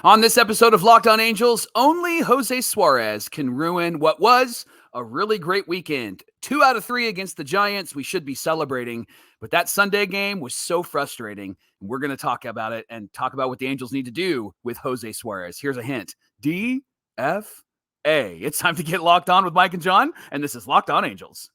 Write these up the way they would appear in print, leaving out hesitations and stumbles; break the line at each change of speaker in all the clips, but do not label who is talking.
On this episode of Locked On Angels, only Jose Suarez can ruin what was a really great weekend. 2 out of 3 against the Giants. We should be celebrating, but that Sunday game was so frustrating. We're going to talk about it and talk about what the Angels need to do with Jose Suarez. Here's a hint. DFA. It's time to get locked on with Mike and John, and this is Locked On Angels.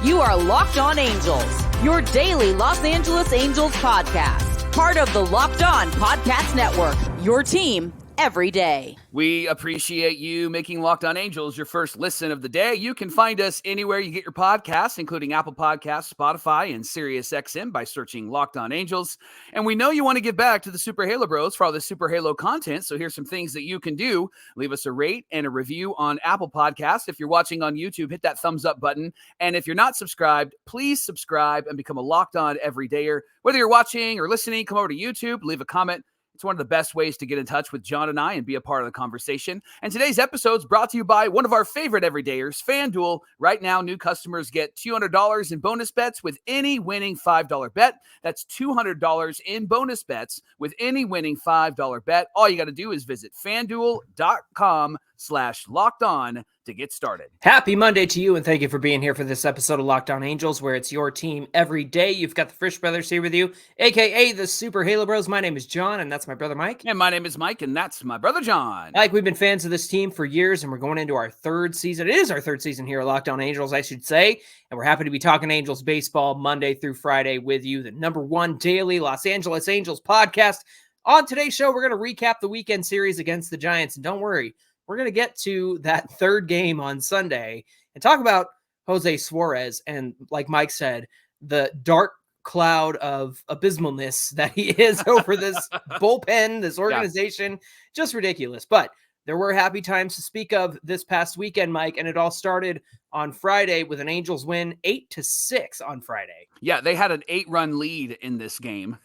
You are Locked On Angels, your daily Los Angeles Angels podcast. Part of the Locked On Podcast Network, your team every day.
We appreciate you making Locked On Angels your first listen of the day. You can find us anywhere you get your podcasts, including Apple Podcasts, Spotify, and SiriusXM by searching Locked On Angels. And we know you want to give back to the Super Halo Bros for all the Super Halo content, so here's some things that you can do. Leave us a rate and a review on Apple Podcasts. If you're watching on YouTube, hit that thumbs up button. And if you're not subscribed, please subscribe and become a Locked On Everydayer. Whether you're watching or listening, come over to YouTube, leave a comment. It's one of the best ways to get in touch with John and I and be a part of the conversation. And today's episode is brought to you by one of our favorite everydayers, FanDuel. Right now, new customers get $200 in bonus bets with any winning $5 bet. That's $200 in bonus bets with any winning $5 bet. All you got to do is visit FanDuel.com/lockedon to get started.
Happy Monday to you, and thank you for being here for this episode of Locked On Angels, where it's your team every day. You've got the Frisch Brothers here with you, a.k.a. the Super Halo Bros. My name is John, and that's my brother Mike.
And my name is Mike, and that's my brother John.
Mike, we've been fans of this team for years, and we're going into our third season. It is our third season here at Locked On Angels, I should say, and we're happy to be talking Angels baseball Monday through Friday with you, the number one daily Los Angeles Angels podcast. On today's show, we're going to recap the weekend series against the Giants, and don't worry, we're going to get to that third game on Sunday and talk about Jose Suarez and, like Mike said, the dark cloud of abysmalness that he is over this bullpen, this organization. Yeah. Just ridiculous. But there were happy times to speak of this past weekend, Mike, and it all started on Friday with an Angels win 8-6 on Friday.
Yeah, they had an 8-run lead in this game,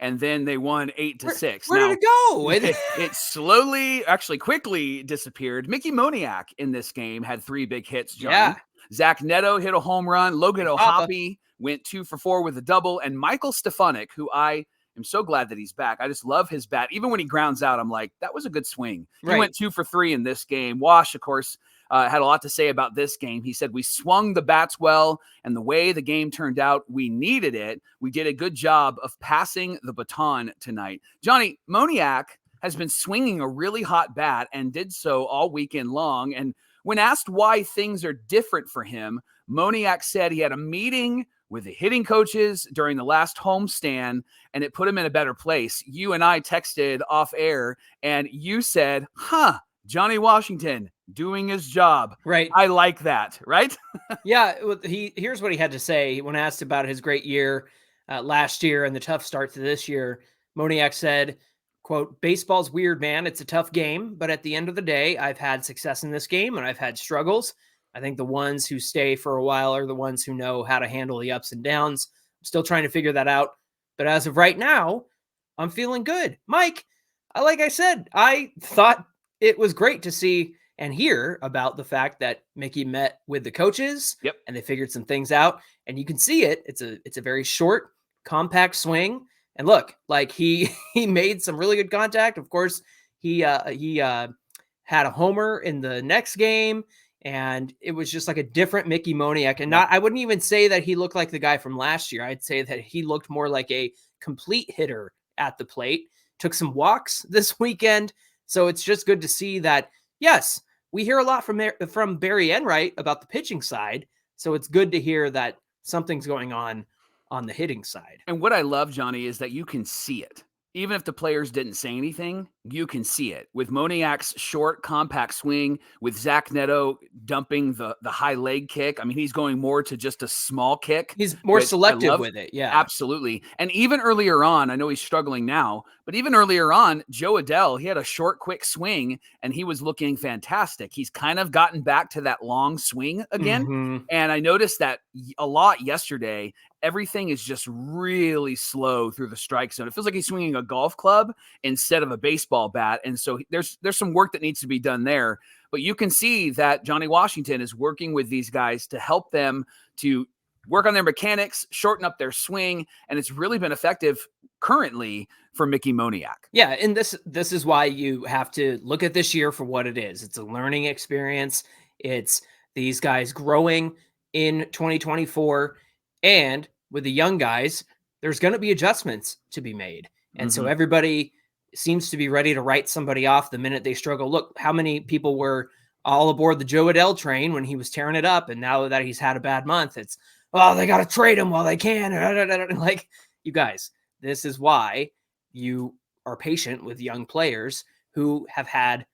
and then they won 8-6.
Where did it go?
It slowly, actually quickly disappeared. Mickey Moniak in this game had 3 big hits, John.
Yeah.
Zach Neto hit a home run. Logan O'Hoppe went 2 for 4 with a double. And Michael Stefanik, who I am so glad that he's back. I just love his bat. Even when he grounds out, I'm like, that was a good swing. He went 2 for 3 in this game. Wash, of course, had a lot to say about this game. He said, we swung the bats well, and the way the game turned out, we needed it. We did a good job of passing the baton tonight. Johnny, Moniak has been swinging a really hot bat and did so all weekend long. And when asked why things are different for him, Moniak said he had a meeting with the hitting coaches during the last homestand, and it put him in a better place. You and I texted off air, and you said, Johnny Washington doing his job.
Right.
I like that, right?
Yeah, here's what he had to say when asked about his great year last year and the tough start to this year. Moniak said, quote, baseball's weird, man. It's a tough game, but at the end of the day, I've had success in this game and I've had struggles. I think the ones who stay for a while are the ones who know how to handle the ups and downs. I'm still trying to figure that out. But as of right now, I'm feeling good. Mike, like I said, I thought it was great to see and hear about the fact that Mickey met with the coaches and they figured some things out. And you can see it. It's a very short, compact swing. And look, like he made some really good contact. Of course, he had a homer in the next game. And it was just like a different Mickey Moniak. And I wouldn't even say that he looked like the guy from last year. I'd say that he looked more like a complete hitter at the plate. Took some walks this weekend. So it's just good to see that, yes, we hear a lot from Barry Enright about the pitching side. So it's good to hear that something's going on the hitting side.
And what I love, Johnny, is that you can see it. Even if the players didn't say anything, you can see it. With Moniak's short, compact swing, with Zach Neto dumping the high leg kick. I mean, he's going more to just a small kick.
He's more selective with it. Yeah,
absolutely. And even earlier on, I know he's struggling now, but even earlier on, Joe Adell, he had a short, quick swing, and he was looking fantastic. He's kind of gotten back to that long swing again. Mm-hmm. And I noticed that a lot yesterday. Everything is just really slow through the strike zone. It feels like he's swinging a golf club instead of a baseball bat. And so there's some work that needs to be done there. But you can see that Johnny Washington is working with these guys to help them to work on their mechanics, shorten up their swing, and it's really been effective currently for Mickey Moniak.
Yeah, and this is why you have to look at this year for what it is. It's a learning experience. It's these guys growing in 2024, and with the young guys, there's going to be adjustments to be made. And so everybody seems to be ready to write somebody off the minute they struggle. Look, how many people were all aboard the Joe Adell train when he was tearing it up, and now that he's had a bad month, it's, oh, they got to trade him while they can. Like, you guys, this is why you are patient with young players who have had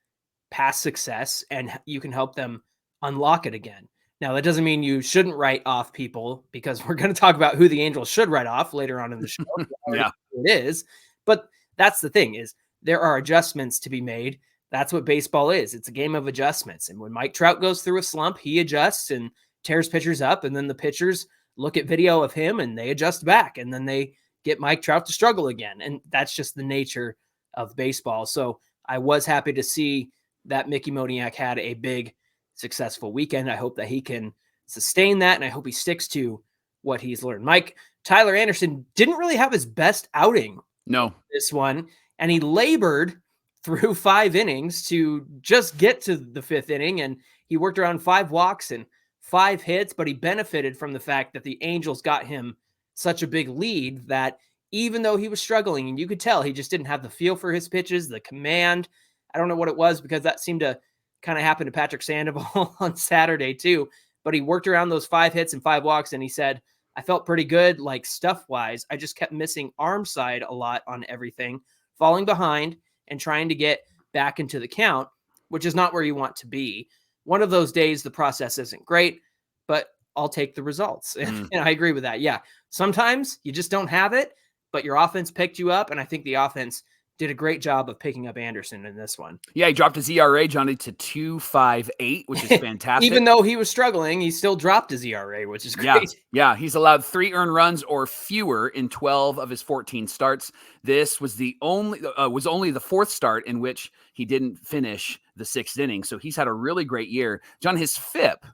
past success, and you can help them unlock it again. Now, that doesn't mean you shouldn't write off people, because we're going to talk about who the Angels should write off later on in the show.
Yeah,
it is. But that's the thing, is there are adjustments to be made. That's what baseball is. It's a game of adjustments. And when Mike Trout goes through a slump, he adjusts and tears pitchers up. And then the pitchers look at video of him and they adjust back. And then they get Mike Trout to struggle again. And that's just the nature of baseball. So I was happy to see that Mickey Moniak had a big, successful weekend. I hope that he can sustain that, and I hope he sticks to what he's learned. Tyler Anderson didn't really have his best outing.
No,
this one, and he labored through 5 innings to just get to the 5th inning, and he worked around 5 walks and 5 hits, but he benefited from the fact that the Angels got him such a big lead that even though he was struggling, and you could tell he just didn't have the feel for his pitches, the command, I don't know what it was, because that seemed to kind of happen to Patrick Sandoval on Saturday too, but he worked around those 5 hits and 5 walks, and he said, I felt pretty good, like stuff-wise. I just kept missing arm side a lot on everything, falling behind and trying to get back into the count, which is not where you want to be. One of those days, the process isn't great, but I'll take the results. And I agree with that. Yeah, sometimes you just don't have it, but your offense picked you up, and I think the offense did a great job of picking up Anderson in this one.
Yeah, he dropped his ERA, Johnny, to 2.58, which is fantastic.
Even though he was struggling, he still dropped his ERA, which is great.
Yeah, he's allowed 3 earned runs or fewer in 12 of his 14 starts. This was only the 4th start in which he didn't finish the 6th inning. So he's had a really great year. John, his FIP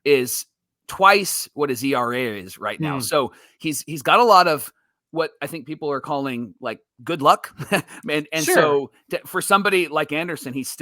is twice what his ERA is right now. So he's got a lot of what I think people are calling like good luck. and sure. So for somebody like Anderson, he's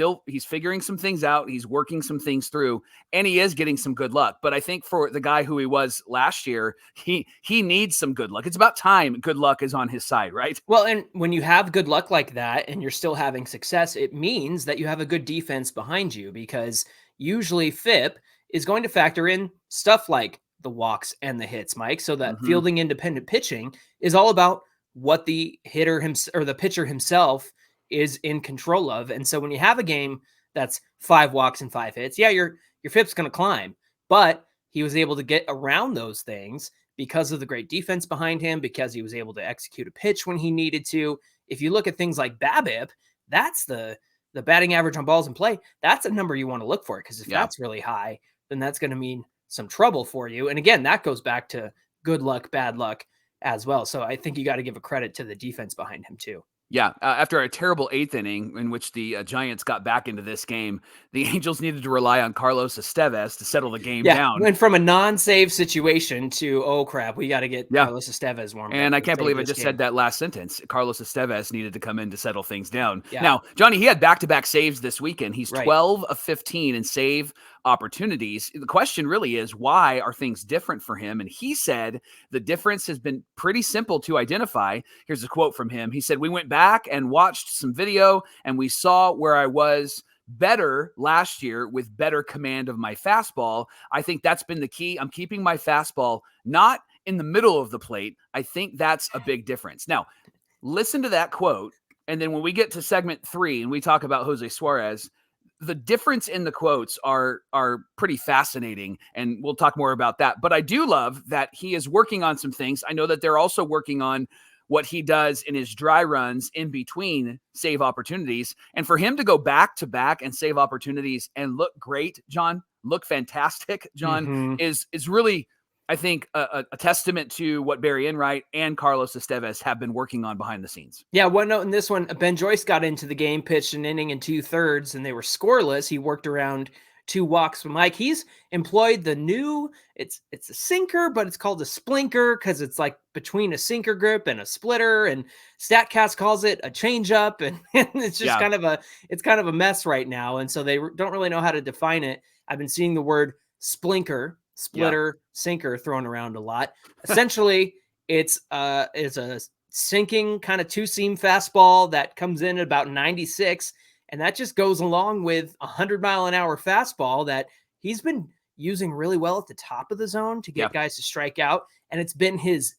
figuring some things out. He's working some things through, and he is getting some good luck. But I think for the guy who he was last year, he needs some good luck. It's about time good luck is on his side, right?
Well, and when you have good luck like that and you're still having success, it means that you have a good defense behind you, because usually FIP is going to factor in stuff like the walks and the hits, Mike. So that fielding independent pitching is all about what the hitter or the pitcher himself is in control of. And so when you have a game that's 5 walks and 5 hits, yeah, your FIP's going to climb, but he was able to get around those things because of the great defense behind him, because he was able to execute a pitch when he needed to. If you look at things like BABIP, that's the batting average on balls in play. That's a number you want to look for, because if that's really high, then that's going to mean some trouble for you. And again, that goes back to good luck, bad luck as well. So I think you got to give a credit to the defense behind him too.
Yeah, after a terrible 8th inning in which the Giants got back into this game, the Angels needed to rely on Carlos Estevez to settle the game down.
Went from a non-save situation to, oh crap, we got to get Carlos Estevez warmed up.
And I can't believe I just said that last sentence. Carlos Estevez needed to come in to settle things down.
Yeah.
Now, Johnny, he had back-to-back saves this weekend. He's 12 of 15 in save opportunities. The question really is, why are things different for him? And he said the difference has been pretty simple to identify. Here's a quote from him. He said, "We went back and watched some video, and we saw where I was better last year with better command of my fastball. I think that's been the key. I'm keeping my fastball not in the middle of the plate. I think that's a big difference." Now, listen to that quote. And then when we get to segment 3 and we talk about Jose Suarez, the difference in the quotes are pretty fascinating, and we'll talk more about that. But I do love that he is working on some things. I know that they're also working on what he does in his dry runs in between save opportunities. And for him to go back to back and save opportunities and look great, John, look fantastic, John, is really, I think, a testament to what Barry Enright and Carlos Estevez have been working on behind the scenes.
Yeah, one note in this one, Ben Joyce got into the game, pitched an inning and 2/3, and they were scoreless. He worked around 2 walks. Mike, he's employed the new, it's a sinker, but it's called a splinker because it's like between a sinker grip and a splitter, and StatCast calls it a changeup, and it's just kind of a mess right now. And so they don't really know how to define it. I've been seeing the word splinker, splitter, sinker thrown around a lot. Essentially, it's a sinking kind of 2-seam fastball that comes in at about 96. And that just goes along with 100-mile-an-hour fastball that he's been using really well at the top of the zone to get guys to strike out. And it's been his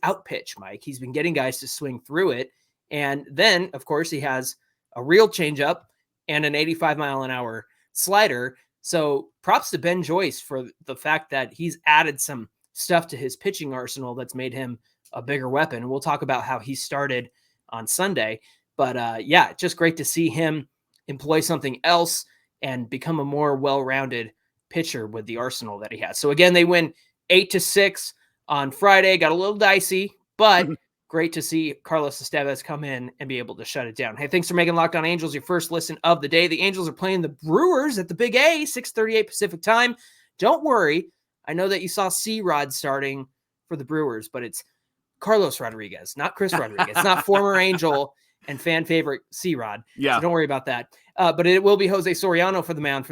out pitch, Mike. He's been getting guys to swing through it. And then, of course, he has a real changeup and an 85-mile-an-hour slider. So props to Ben Joyce for the fact that he's added some stuff to his pitching arsenal that's made him a bigger weapon. And we'll talk about how he started on Sunday. But just great to see him employ something else and become a more well-rounded pitcher with the arsenal that he has. So again, they win 8-6 on Friday. Got a little dicey, but great to see Carlos Estevez come in and be able to shut it down. Hey, thanks for making Locked On Angels your first listen of the day. The Angels are playing the Brewers at the Big A, 6:38 Pacific time. Don't worry. I know that you saw C-Rod starting for the Brewers, but it's Carlos Rodriguez, not Chris Rodriguez, not former Angel and fan favorite C-Rod.
Yeah.
So don't worry about that. But it will be Jose Soriano on the mound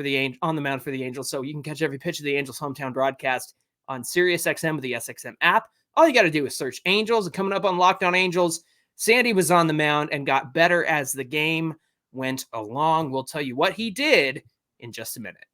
for the Angels. So you can catch every pitch of the Angels hometown broadcast on SiriusXM with the SXM app. All you got to do is search Angels. And coming up on Locked On Angels, Sandy was on the mound and got better as the game went along. We'll tell you what he did in just a minute.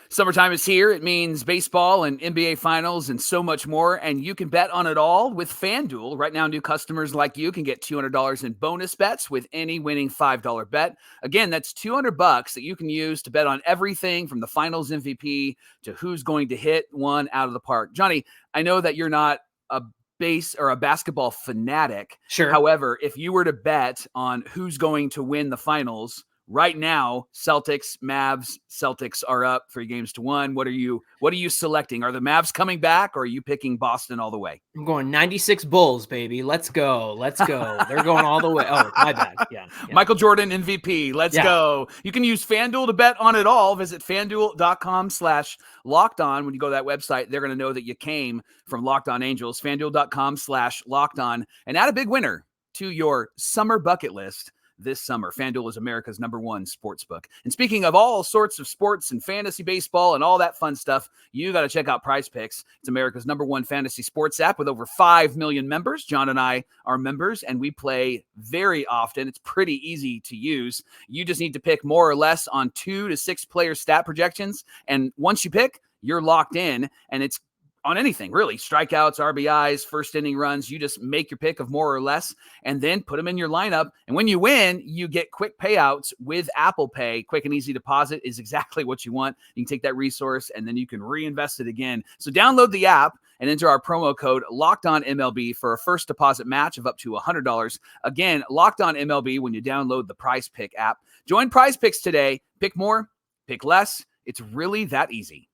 Summertime is here. It means baseball and NBA finals and so much more. And you can bet on it all with FanDuel. Right now, new customers like you can get $200 in bonus bets with any winning $5 bet. Again, that's $200 that you can use to bet on everything from the finals MVP to who's going to hit one out of the park. Johnny, I know that you're not a basketball fanatic.
Sure.
However, if you were to bet on who's going to win the finals, right now, Mavs are up 3 games to 1. What are you selecting? Are the Mavs coming back, or are you picking Boston all the way?
I'm going 96 Bulls, baby. Let's go. They're going all the way. Oh, my bad. Yeah.
Michael Jordan MVP. Let's go. You can use FanDuel to bet on it all. Visit FanDuel.com/LockedOn. When you go to that website, they're going to know that you came from Locked On Angels. FanDuel.com/LockedOn. And add a big winner to your summer bucket list this summer. FanDuel is America's #1 sportsbook. And speaking of all sorts of sports and fantasy baseball and all that fun stuff, you got to check out Prize Picks. It's America's #1 fantasy sports app with over 5 million members. John and I are members, and we play very often. It's pretty easy to use. You just need to pick more or less on 2 to 6 player stat projections. And once you pick, you're locked in, and it's on anything, really. Strikeouts, RBIs, first inning runs. You just make your pick of more or less and then put them in your lineup. And when you win, you get quick payouts with Apple Pay. Quick and easy deposit is exactly what you want. You can take that resource and then you can reinvest it again. So download the app and enter our promo code LOCKEDONMLB for a first deposit match of up to $100. Again, Locked On MLB when you download the Prize Pick app. Join Prize Picks today. Pick more, pick less. It's really that easy.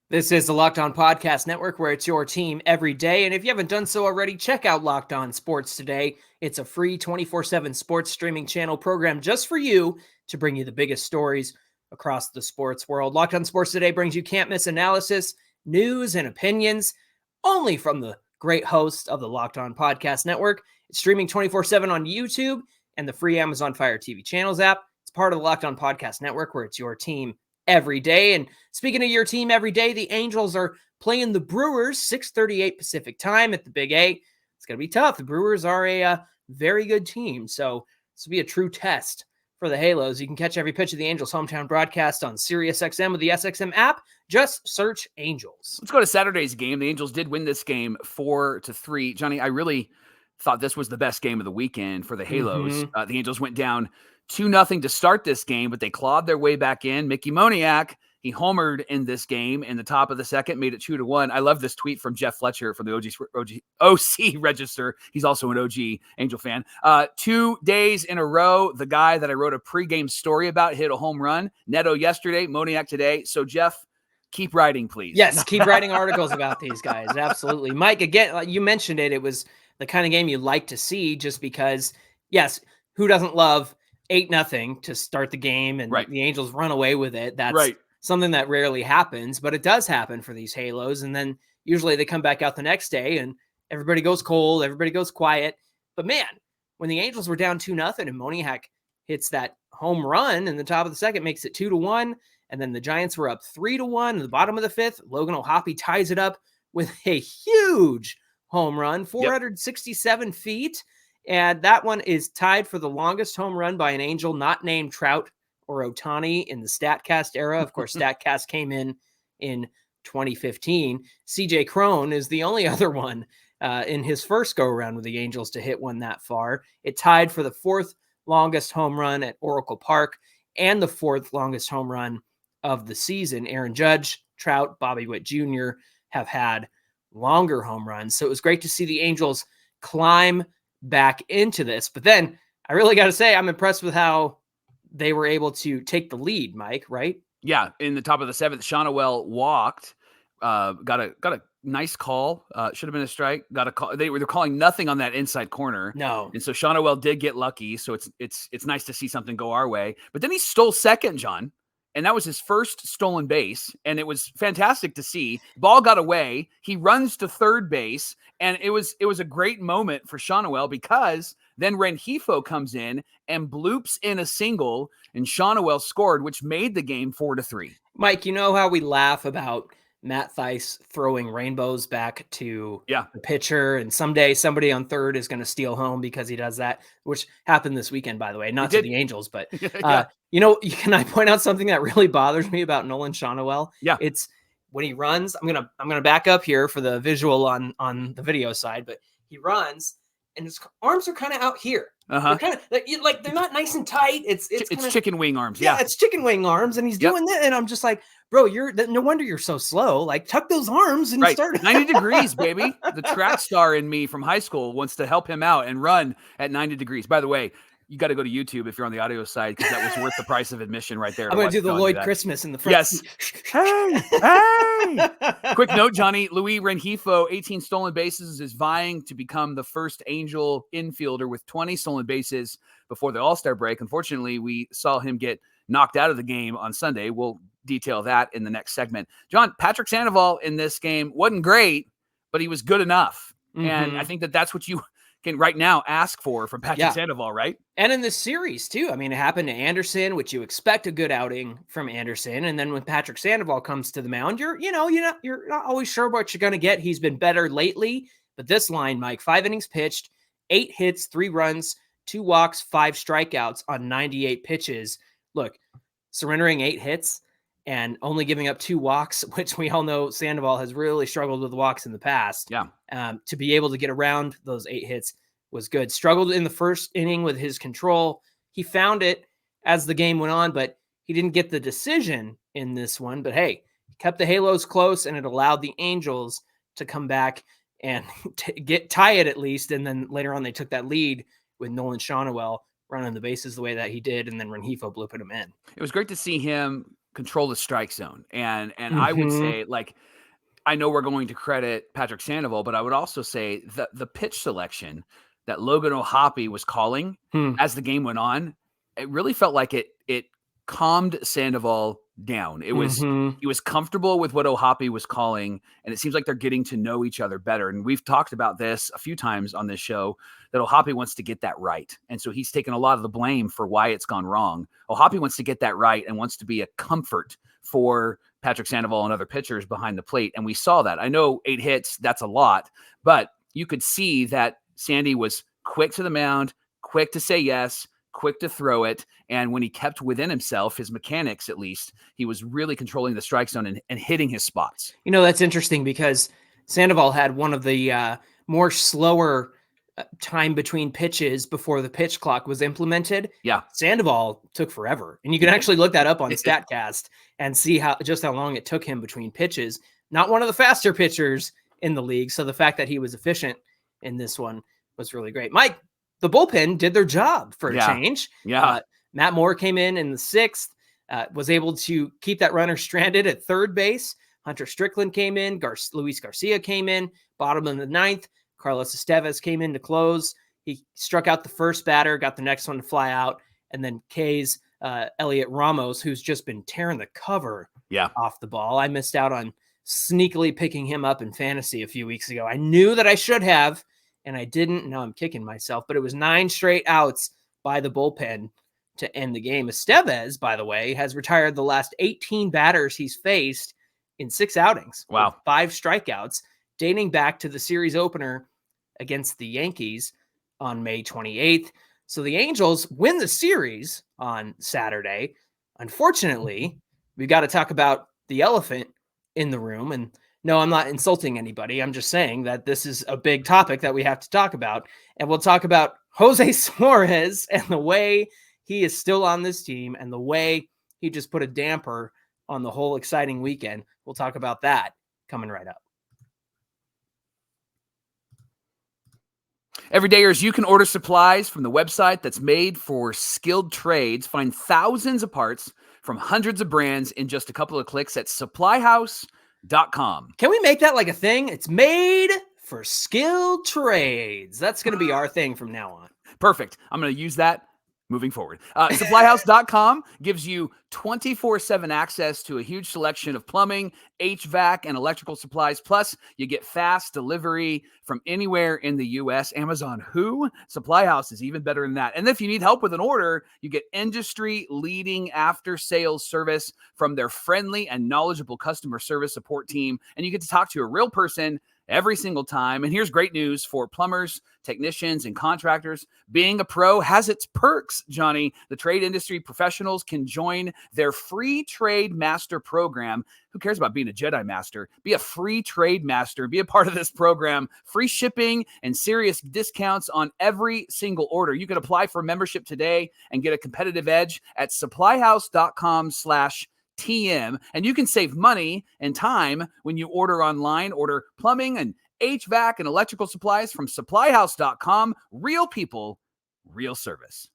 This is the Locked On Podcast Network, where it's your team every day. And if you haven't done so already, check out Locked On Sports Today. It's a free 24/7 sports streaming channel program just for you to bring you the biggest stories across the sports world. Locked On Sports Today brings you can't-miss analysis, news, and opinions only from the great host of the Locked On Podcast Network. It's streaming 24/7 on YouTube and the free Amazon Fire TV channels app. It's part of the Locked On Podcast Network, where it's your team every day. And speaking of your team every day, the Angels are playing the Brewers 6:38 Pacific time at the Big A. It's going to be tough. The Brewers are a very good team, so this will be a true test for the Halos. You can catch every pitch of the Angels hometown broadcast on SiriusXM with the SXM app. Just search Angels.
Let's go to Saturday's game. The Angels did win this game 4-3. Johnny, I really thought this was the best game of the weekend for the Halos. The Angels went down 2-0 to start this game, but they clawed their way back in. Mickey Moniak, he homered in this game in the top of the second, made it 2-1. I love this tweet from Jeff Fletcher from the OC Register. He's also an OG Angel fan. 2 days in a row, the guy that I wrote a pregame story about hit a home run. Neto yesterday, Moniak today. So, Jeff, keep writing, please.
Yes, keep writing articles about these guys. Absolutely. Mike, again, you mentioned it. It was the kind of game you like to see, just because, yes, who doesn't love 8-0 to start the game and
Right.
the Angels run away with it? That's
Right.
something that rarely happens, but it does happen for these Halos. And then usually they come back out the next day and everybody goes cold, everybody goes quiet. But man, when the Angels were down 2-0 and Moniak hits that home run in the top of the second, makes it 2-1. And then the Giants were up 3-1 in the bottom of the fifth. Logan O'Hoppe ties it up with a huge home run, 467 feet. And that one is tied for the longest home run by an Angel not named Trout or Ohtani in the StatCast era. Of course, StatCast came in 2015. CJ Cron is the only other one in his first go-around with the Angels to hit one that far. It tied for the fourth longest home run at Oracle Park and the fourth longest home run of the season. Aaron Judge, Trout, Bobby Witt Jr. have had longer home runs. So it was great to see the Angels climb back into this. But then I really got to say, I'm impressed with how they were able to take the lead, Mike, right?
Yeah. In the top of the seventh, Sandoval walked, got a nice call. Should have been a strike. Got a call. They're calling nothing on that inside corner.
No.
And so Sandoval did get lucky. So it's nice to see something go our way. But then he stole second, John. And that was his first stolen base. And it was fantastic to see. Ball got away. He runs to third base. And it was a great moment for Sandoval, because then Rengifo comes in and bloops in a single, and Sandoval scored, which made the game 4-3.
Mike, you know how we laugh about Matt Thaiss throwing rainbows back to the pitcher, and someday somebody on third is going to steal home because he does that, which happened this weekend, by the way, not to the Angels, but can I point out something that really bothers me about Nolan Sandoval?
Yeah.
It's when he runs. I'm gonna back up here for the visual on the video side, but he runs and his arms are kind of out here. They're kind of like they're not nice and tight. It's
chicken wing arms.
Yeah, it's chicken wing arms, and he's doing that, and I'm just like, bro, no wonder you're so slow. Like, tuck those arms and start
90 degrees, baby. The track star in me from high school wants to help him out and run at 90 degrees. By the way, you got to go to YouTube if you're on the audio side, because that was worth the price of admission right there.
I'm going to do the Lloyd Christmas in the front.
Yes. Hey. Quick note, Johnny. Luis Rengifo, 18 stolen bases, is vying to become the first Angel infielder with 20 stolen bases before the All-Star break. Unfortunately, we saw him get knocked out of the game on Sunday. We'll detail that in the next segment. John, Patrick Sandoval in this game wasn't great, but he was good enough. And I think that's what you can right now ask for from Patrick Sandoval, right?
And in this series too. I mean, it happened to Anderson, which you expect a good outing from Anderson. And then when Patrick Sandoval comes to the mound, you're not always sure what you're going to get. He's been better lately, but this line, Mike, 5 innings pitched, 8 hits, 3 runs, 2 walks, 5 strikeouts on 98 pitches. Look, surrendering 8 hits and only giving up 2 walks, which we all know Sandoval has really struggled with walks in the past.
Yeah.
To be able to get around those 8 hits was good. Struggled in the first inning with his control. He found it as the game went on, but he didn't get the decision in this one. But hey, he kept the Halos close, and it allowed the Angels to come back and tie it at least. And then later on, they took that lead with Nolan Sandoval running the bases the way that he did, and then Rengifo blooping him in.
It was great to see him control the strike zone. And I would say, like, I know we're going to credit Patrick Sandoval, but I would also say that the pitch selection that Logan O'Hoppe was calling as the game went on, it really felt like it calmed Sandoval down. It was he was comfortable with what O'Hoppe was calling, and it seems like they're getting to know each other better. And we've talked about this a few times on this show, that O'Hoppe wants to get that right. And so he's taken a lot of the blame for why it's gone wrong. O'Hoppe wants to get that right and wants to be a comfort for Patrick Sandoval and other pitchers behind the plate. And we saw that. I know 8 hits, that's a lot, but you could see that Sandy was quick to the mound, quick to say yes, quick to throw it. And when he kept within himself, his mechanics at least, he was really controlling the strike zone and hitting his spots.
You know, that's interesting because Sandoval had one of the more slower time between pitches before the pitch clock was implemented.
Yeah.
Sandoval took forever. And you can actually look that up on StatCast and see how long it took him between pitches. Not one of the faster pitchers in the league. So the fact that he was efficient in this one was really great. Mike, the bullpen did their job for a change.
Yeah.
Matt Moore came in the 6th, was able to keep that runner stranded at third base. Hunter Strickland came in. Luis Garcia came in. Bottom of the 9th. Carlos Estevez came in to close. He struck out the first batter, got the next one to fly out, and then K's Elliot Ramos, who's just been tearing the cover off the ball. I missed out on sneakily picking him up in fantasy a few weeks ago. I knew that I should have, and I didn't. Now I'm kicking myself, but it was 9 straight outs by the bullpen to end the game. Estevez, by the way, has retired the last 18 batters he's faced in 6 outings.
Wow.
5 strikeouts, dating back to the series opener against the Yankees on May 28th. So the Angels win the series on Saturday. Unfortunately, we've got to talk about the elephant in the room. And no, I'm not insulting anybody. I'm just saying that this is a big topic that we have to talk about. And we'll talk about Jose Suarez and the way he is still on this team and the way he just put a damper on the whole exciting weekend. We'll talk about that coming right up.
Everydayers, you can order supplies from the website that's made for skilled trades. Find thousands of parts from hundreds of brands in just a couple of clicks at supplyhouse.com.
Can we make that like a thing? It's made for skilled trades. That's going to be our thing from now on.
Perfect. I'm going to use that moving forward. Supplyhouse.com gives you 24/7 access to a huge selection of plumbing, HVAC, and electrical supplies. Plus, you get fast delivery from anywhere in the U.S. Amazon who? Supply House is even better than that. And if you need help with an order, you get industry-leading after-sales service from their friendly and knowledgeable customer service support team. And you get to talk to a real person every single time. And here's great news for plumbers, technicians, and contractors. Being a pro has its perks, Johnny. The trade industry professionals can join their free trade master program. Who cares about being a Jedi master? Be a free trade master. Be a part of this program. Free shipping and serious discounts on every single order. You can apply for membership today and get a competitive edge at supplyhouse.com/TM, and you can save money and time when you order online. Order plumbing and HVAC and electrical supplies from supplyhouse.com. Real people, real service.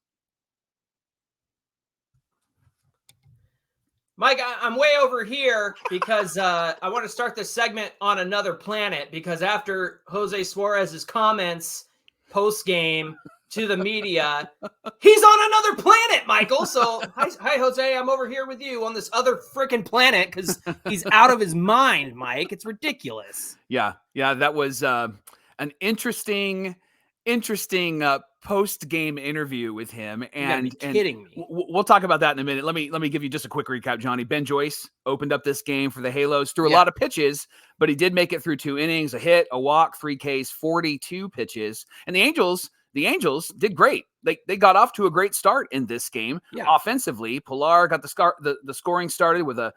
Mike, I'm way over here because I want to start this segment on another planet, because after Jose Suarez's comments post-game to the media, he's on another planet, Michael. So, hi, Jose. I'm over here with you on this other freaking planet because he's out of his mind, Mike. It's ridiculous.
Yeah, that was an interesting post-game interview with him. And
you gotta be kidding me.
We'll talk about that in a minute. Let me give you just a quick recap, Johnny. Ben Joyce opened up this game for the Halos, threw a lot of pitches, but he did make it through 2 innings, a hit, a walk, 3 Ks, 42 pitches. And the Angels did great. They got off to a great start in this game. Offensively, Pilar got the scoring started with a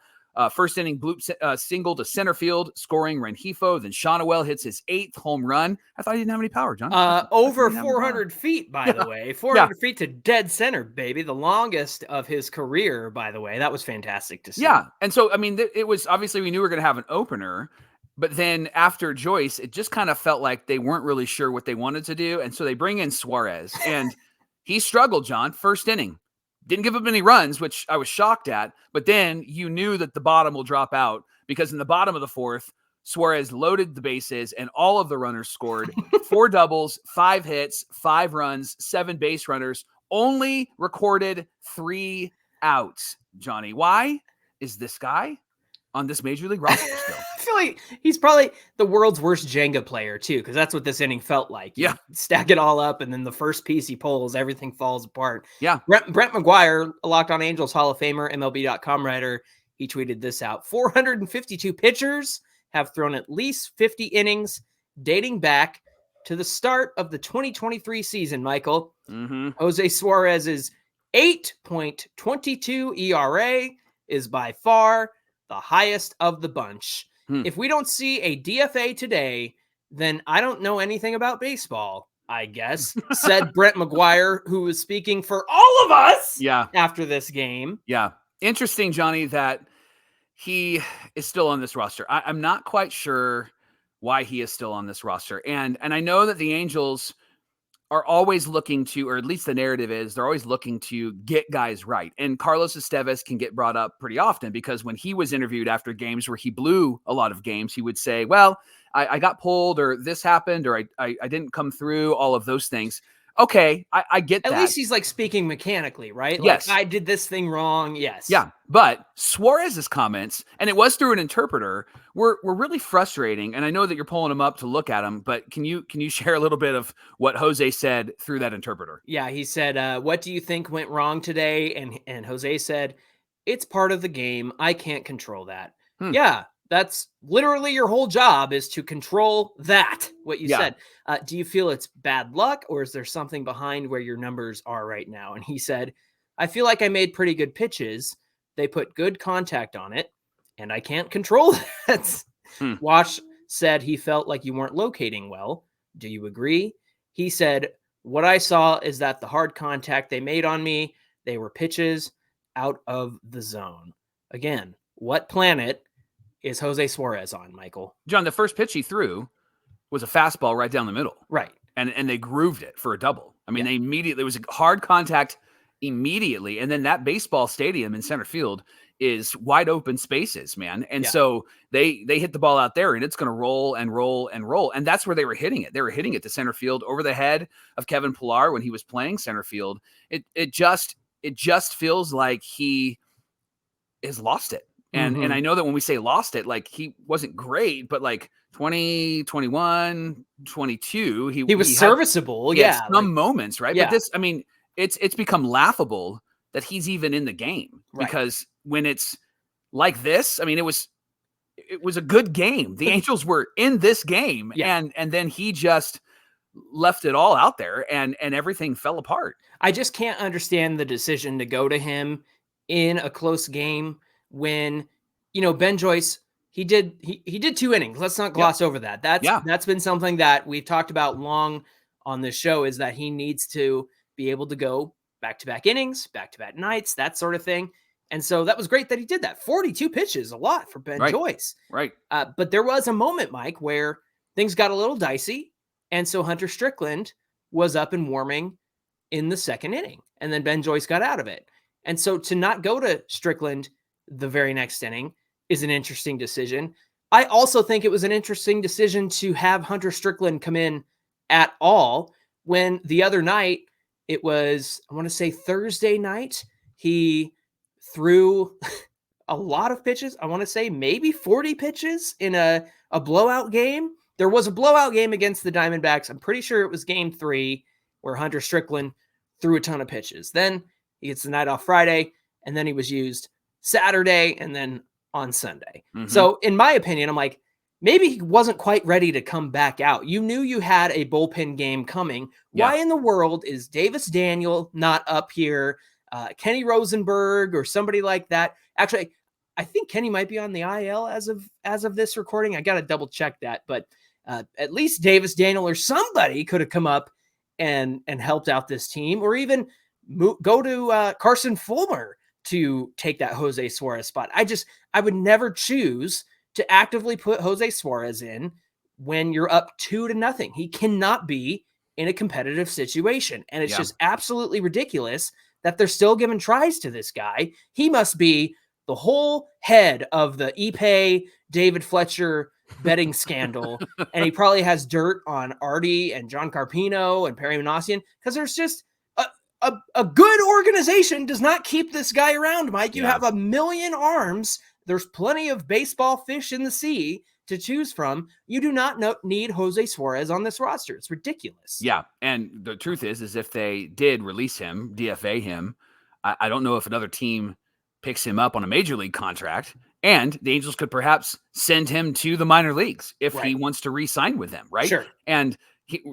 first inning bloop single to center field, scoring Rengifo. Then Shawnuel hits his 8th home run. I thought he didn't have any power, John.
Over 400 feet, by the way. 400 feet to dead center, baby. The longest of his career, by the way. That was fantastic to see.
Yeah, and so, I mean, it was obviously we knew we were going to have an opener. But then after Joyce, it just kind of felt like they weren't really sure what they wanted to do. And so they bring in Suarez. And he struggled, John, first inning. Didn't give up any runs, which I was shocked at. But then you knew that the bottom will drop out, because in the bottom of the 4th, Suarez loaded the bases and all of the runners scored. 4 doubles, 5 hits, 5 runs, 7 base runners. Only recorded 3 outs, Johnny. Why is this guy on this major league roster still?
I feel like he's probably the world's worst Jenga player too, because that's what this inning felt like. You stack it all up, and then the first piece he pulls, everything falls apart.
Yeah.
Brent McGuire, a Locked On Angels Hall of Famer, MLB.com writer, he tweeted this out. 452 pitchers have thrown at least 50 innings dating back to the start of the 2023 season, Michael. Jose Suarez's 8.22 ERA is by far the highest of the bunch. If we don't see a DFA today, then I don't know anything about baseball, I guess, said Brent McGuire, who was speaking for all of us after this game.
Yeah. Interesting, Johnny, that he is still on this roster. I'm not quite sure why he is still on this roster. And I know that the Angels are always looking to, or at least the narrative is, they're always looking to get guys right. And Carlos Estevez can get brought up pretty often, because when he was interviewed after games where he blew a lot of games, he would say, well, I got pulled or this happened or I didn't come through, all of those things. Okay, I get that.
At least he's like speaking mechanically, right?
Yes.
Like, I did this thing wrong. Yes.
Yeah, but Suarez's comments, and it was through an interpreter, were really frustrating. And I know that you're pulling them up to look at them, but can you share a little bit of what Jose said through that interpreter?
Yeah, he said, "What do you think went wrong today?" And Jose said, "It's part of the game. I can't control that." Yeah, that's literally your whole job, is to control that. What you said. Do you feel it's bad luck, or is there something behind where your numbers are right now? And he said, "I feel like I made pretty good pitches. They put good contact on it, and I can't control that." Wash said he felt like you weren't locating well. Do you agree? He said, "What I saw is that the hard contact they made on me, they were pitches out of the zone." Again, what planet is Jose Suarez on, Michael?
John, the first pitch he threw was a fastball right down the middle.
Right.
And they grooved it for a double. I mean, they immediately, it was a hard contact immediately. And then that baseball stadium in center field is wide open spaces, man. And so they hit the ball out there and it's going to roll and roll and roll. And that's where they were hitting it. They were hitting it to center field over the head of Kevin Pillar when he was playing center field. It just feels like he has lost it. And I know that when we say lost it, like he wasn't great, but like 20, 21, 22, he
was serviceable.
Some moments, right? But this, I mean, it's become laughable that he's even in the game because when it's like this, I mean, it was a good game. The Angels were in this game and then he just left it all out there and everything fell apart.
I just can't understand the decision to go to him in a close game when, Ben Joyce, he did 2 innings. Let's not gloss over that. That's been something that we've talked about long on this show, is that he needs to be able to go back-to-back innings, back-to-back nights, that sort of thing. And so that was great that he did that. 42 pitches, a lot for Ben Joyce.
Right.
But there was a moment, Mike, where things got a little dicey. And so Hunter Strickland was up and warming in the second inning. And then Ben Joyce got out of it. And so to not go to Strickland the very next inning is an interesting decision. I also think it was an interesting decision to have Hunter Strickland come in at all when the other night, it was, I want to say Thursday night, he threw a lot of pitches. I want to say maybe 40 pitches in a blowout game. There was a blowout game against the Diamondbacks. I'm pretty sure it was game 3 where Hunter Strickland threw a ton of pitches. Then he gets the night off Friday, and then he was used Saturday and then on Sunday. So in my opinion, I'm like, maybe he wasn't quite ready to come back out. You knew you had a bullpen game coming. Why in the world is Davis Daniel not up here? Kenny Rosenberg or somebody like that. Actually, I think Kenny might be on the IL as of this recording. I got to double check that, but at least Davis Daniel or somebody could have come up and helped out this team, or even go to Carson Fulmer to take that Jose Suarez spot. I would never choose to actively put Jose Suarez in when you're up 2-0. He cannot be in a competitive situation. And it's just absolutely ridiculous that they're still giving tries to this guy. He must be the whole head of the Ipe David Fletcher betting scandal. And he probably has dirt on Artie and John Carpino and Perry Manassian, because there's just a good organization does not keep this guy around, Mike. You have a million arms. There's plenty of baseball fish in the sea to choose from. You do not need Jose Suarez on this roster. It's ridiculous.
Yeah. And the truth is if they did release him, DFA him, I don't know if another team picks him up on a major league contract, and the Angels could perhaps send him to the minor leagues if he wants to re-sign with them. Right.
Sure.
And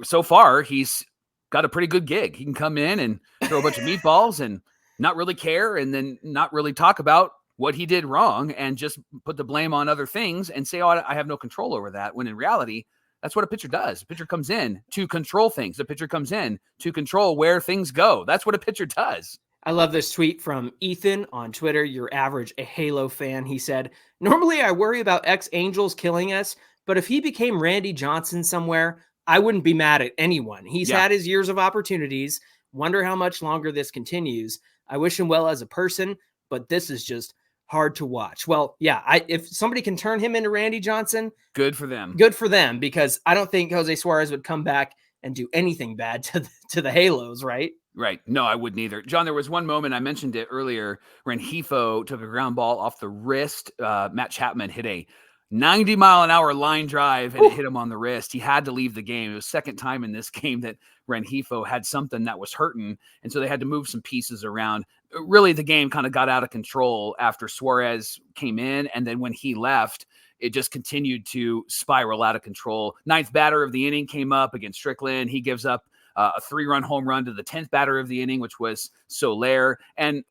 so far he's got a pretty good gig. He can come in and throw a bunch of meatballs and not really care, and then not really talk about what he did wrong and just put the blame on other things and say, oh, I have no control over that. When in reality, that's what a pitcher does. A pitcher comes in to control things. A pitcher comes in to control where things go. That's what a pitcher does.
I love this tweet from Ethan on Twitter, your average a Halo fan. He said, "Normally I worry about ex-Angels killing us, but if he became Randy Johnson somewhere, I wouldn't be mad at anyone. He's had his years of opportunities. Wonder how much longer this continues. I wish him well as a person, but this is just hard to watch. Well, yeah, if somebody can turn him into Randy Johnson,
good for them.
Good for them, because I don't think Jose Suarez would come back and do anything bad to the Halos, right?
Right. No, I wouldn't either. John, there was one moment, I mentioned it earlier, Rengifo took a ground ball off the wrist. Matt Chapman hit a 90-mile-an-hour line drive, and it hit him on the wrist. He had to leave the game. It was second time in this game that Rengifo had something that was hurting, and so they had to move some pieces around. Really, the game kind of got out of control after Suarez came in, and then when he left, it just continued to spiral out of control. Ninth batter of the inning came up against Strickland. He gives up a 3-run home run to the 10th batter of the inning, which was Soler. And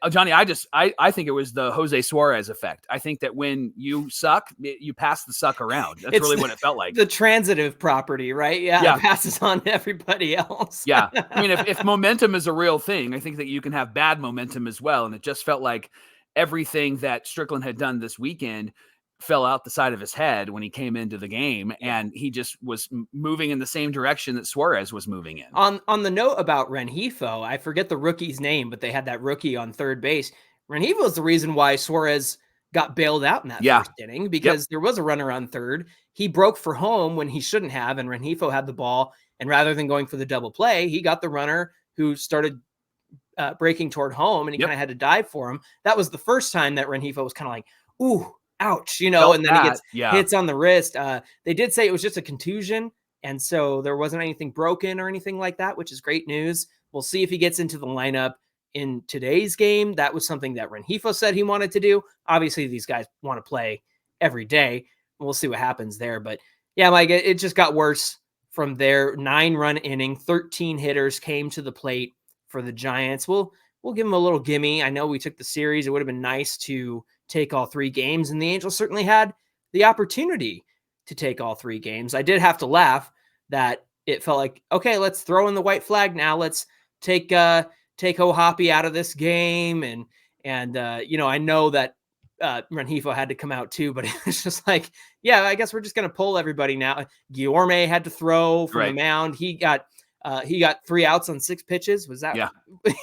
Johnny, I think it was the Jose Suarez effect. I think that when you suck, you pass the suck around. That's really what it felt like.
The transitive property, right? Yeah. It passes on to everybody else.
Yeah. I mean, if momentum is a real thing, I think that you can have bad momentum as well. And it just felt like everything that Strickland had done this weekend fell out the side of his head when he came into the game, and he just was moving in the same direction that Suarez was moving in.
On the note about Rengifo, I forget the rookie's name, but they had that rookie on third base. Rengifo is the reason why Suarez got bailed out in that first inning, because there was a runner on third. He broke for home when he shouldn't have, and Rengifo had the ball, and rather than going for the double play, he got the runner who started breaking toward home, and he kind of had to dive for him. That was the first time that Rengifo was kind of like, ooh, ouch, and then he gets hits on the wrist. They did say it was just a contusion, and so there wasn't anything broken or anything like that, which is great news. We'll see if he gets into the lineup in today's game. That was something that Rengifo said he wanted to do. Obviously, these guys want to play every day. We'll see what happens there. But yeah, Mike, it just got worse from there. 9-run inning, 13 hitters came to the plate for the Giants. We'll give them a little gimme. I know we took the series. It would have been nice to take all 3 games, and the Angels certainly had the opportunity to take all 3 games. I did have to laugh that it felt like, okay, let's throw in the white flag now. Let's take Hohapi out of this game. And I know that Rengifo had to come out too, but it was just like, yeah, I guess we're just going to pull everybody now. Guillorme had to throw from the mound. He got 3 outs on 6 pitches. Was that? Yeah.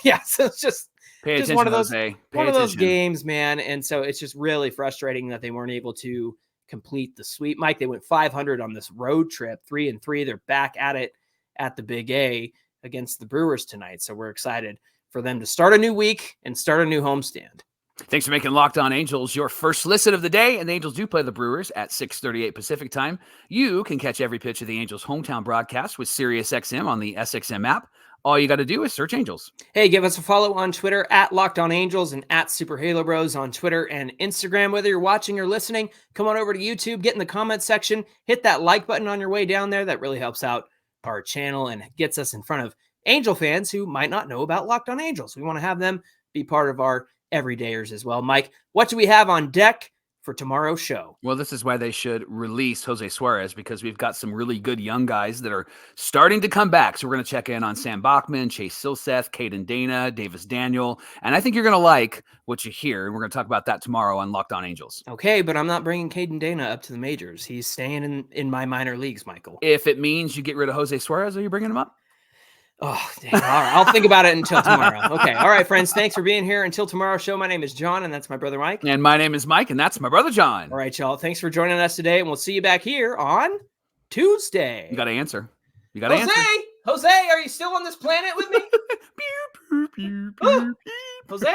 Yeah. So it's just one of those games, man. And so it's just really frustrating that they weren't able to complete the sweep. Mike, they went 500 on this road trip, 3-3. They're back at it at the Big A against the Brewers tonight. So we're excited for them to start a new week and start a new homestand.
Thanks for making Locked On Angels your first listen of the day. And the Angels do play the Brewers at 6:38 Pacific time. You can catch every pitch of the Angels hometown broadcast with SiriusXM on the SXM app. All you got to do is search Angels.
Hey, give us a follow on Twitter at Locked On Angels and at Super Halo Bros on Twitter and Instagram. Whether you're watching or listening, come on over to YouTube, get in the comment section, hit that like button on your way down there. That really helps out our channel and gets us in front of Angel fans who might not know about Locked On Angels. We want to have them be part of our everydayers as well. Mike, what do we have on deck for tomorrow's show?
Well, this is why they should release Jose Suarez, because we've got some really good young guys that are starting to come back. So we're going to check in on Sam Bachman, Chase Silseth, Caden Dana, Davis Daniel. And I think you're going to like what you hear. And we're going to talk about that tomorrow on Locked On Angels.
Okay, but I'm not bringing Caden Dana up to the majors. He's staying in my minor leagues, Michael.
If it means you get rid of Jose Suarez, are you bringing him up?
Oh, dang. All right. I'll think about it until tomorrow. Okay. All right, friends. Thanks for being here. Until tomorrow's show, my name is John, and that's my brother Mike.
And my name is Mike, and that's my brother John.
All right, y'all. Thanks for joining us today, and we'll see you back here on Tuesday.
You got to answer. You got to answer.
Jose, are you still on this planet with me?
Pew, pew, pew, pew, pew.
Jose?